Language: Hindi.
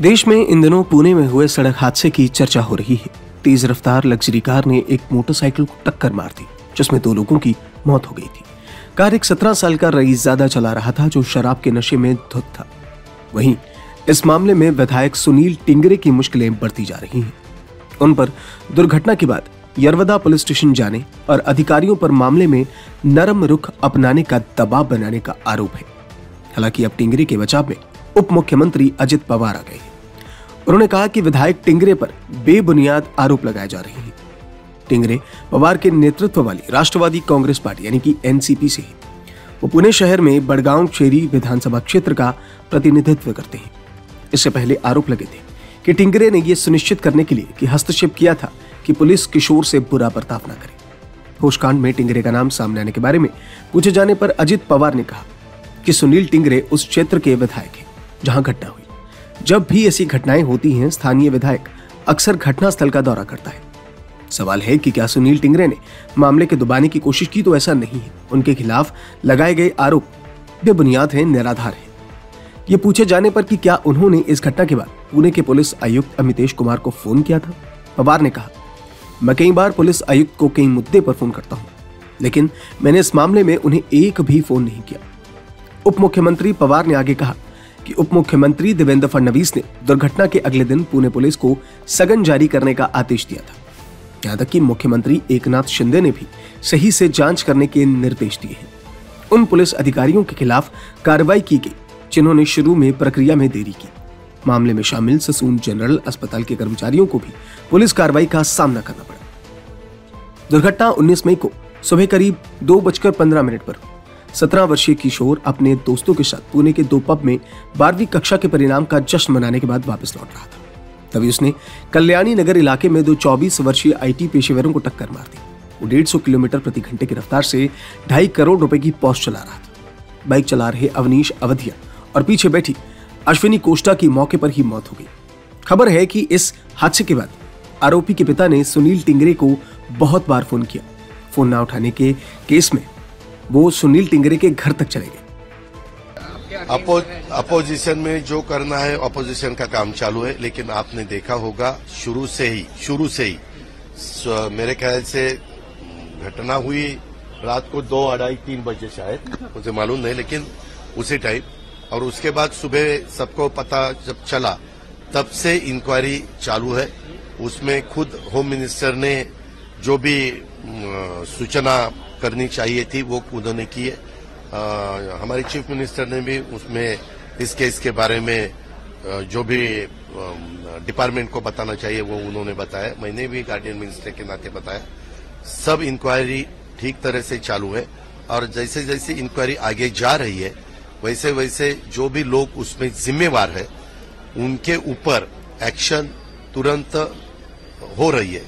देश में इन दिनों पुणे में हुए सड़क हादसे की चर्चा हो रही है। तेज रफ्तार लग्जरी कार ने एक मोटरसाइकिल को टक्कर मार दी, जिसमें 2 लोगों की मौत हो गई थी। कार एक 17 साल का रईसजादा चला रहा था, जो शराब के नशे में धुत था। वहीं इस मामले में विधायक सुनील टिंगरे की मुश्किलें बढ़ती जा रही हैं। उन पर दुर्घटना के बाद यरवदा पुलिस स्टेशन जाने और अधिकारियों पर मामले में नरम रुख अपनाने का दबाव बनाने का आरोप है। हालांकि अब टिंगरे के बचाव में उप मुख्यमंत्री अजित पवार आ गए हैं। उन्होंने कहा कि विधायक टिंगरे पर बेबुनियाद आरोप लगाए जा रहे हैं। टिंगरे पवार के नेतृत्व वाली राष्ट्रवादी कांग्रेस पार्टी यानी कि एनसीपी से है। वो पुणे शहर में बड़गांव चेरी विधानसभा क्षेत्र का प्रतिनिधित्व करते हैं। इससे पहले आरोप लगे थे कि टिंगरे ने यह सुनिश्चित करने के लिए कि हस्तक्षेप किया था कि पुलिस किशोर से बुरा बर्ताव न करे। होशकांड में टिंगरे का नाम सामने आने के बारे में पूछे जाने पर अजित पवार ने कहा कि सुनील टिंगरे उस क्षेत्र के विधायक हैं जहां घटना हुई। जब भी ऐसी घटनाएं होती हैं, स्थानीय विधायक अक्सर घटनास्थल का दौरा करता है। सवाल है कि क्या सुनील टिंगरे ने मामले के दबाने की कोशिश की? तो ऐसा नहीं है। उनके खिलाफ लगाए गए आरोप बेबुनियाद हैं, निराधार हैं। ये पूछे जाने पर कि क्या उन्होंने इस घटना के बाद पुणे के पुलिस आयुक्त अमितेश कुमार को फोन किया था, पवार ने कहा, मैं कई बार पुलिस आयुक्त को कई मुद्दे पर फोन करता हूं, लेकिन मैंने इस मामले में उन्हें एक भी फोन नहीं किया। उप मुख्यमंत्री पवार ने आगे कहा कि उप मुख्यमंत्री देवेंद्र फडणवीस ने दुर्घटना के अगले दिन पुणे पुलिस को सघन जारी करने का आदेश दिया था। यहां तक कि मुख्यमंत्री एकनाथ शिंदे ने भी सही से जांच करने के निर्देश दिए हैं। उन पुलिस अधिकारियों के खिलाफ कार्रवाई की गई जिन्होंने शुरू में प्रक्रिया में देरी की। मामले में शामिल ससून जनरल अस्पताल के कर्मचारियों को भी पुलिस कार्रवाई का सामना करना पड़ा। दुर्घटना 19 मई को सुबह करीब 2:15 पर 17 वर्षीय किशोर अपने दोस्तों के साथ पुणे के 2 पब में 12वीं कक्षा के परिणाम का जश्न मनाने के बाद वापस लौट रहा था। तभी उसने कल्याणी नगर इलाके में 2 24 वर्षीय IT पेशेवरों को टक्कर मार दी। वो 150 किलोमीटर प्रति घंटे की रफ्तार से 2.5 करोड़ रुपए की पॉश चला रहा था। बाइक चला रहे अवनीश अवधिया और पीछे बैठी अश्विनी कोष्टा की मौके पर ही मौत हो गई। खबर है कि इस हादसे के बाद आरोपी के पिता ने सुनील टिंगरे को बहुत बार फोन किया। फोन न उठाने के केस में वो सुनील टिंगरे के घर तक चले गए। अपोजिशन में जो करना है अपोजिशन का काम चालू है, लेकिन आपने देखा होगा शुरू से ही मेरे ख्याल से घटना हुई रात को 2, 2:30, 3 बजे शायद, मुझे मालूम नहीं, लेकिन उसी टाइम। और उसके बाद सुबह सबको पता जब चला तब से इंक्वायरी चालू है। उसमें खुद होम मिनिस्टर ने जो भी सूचना करनी चाहिए थी वो उन्होंने की है। हमारे चीफ मिनिस्टर ने भी उसमें इस केस के बारे में जो भी डिपार्टमेंट को बताना चाहिए वो उन्होंने बताया। मैंने भी गार्डियन मिनिस्टर के नाते बताया। सब इंक्वायरी ठीक तरह से चालू है और जैसे जैसे इंक्वायरी आगे जा रही है वैसे वैसे जो भी लोग उसमें जिम्मेवार है उनके ऊपर एक्शन तुरंत हो रही है।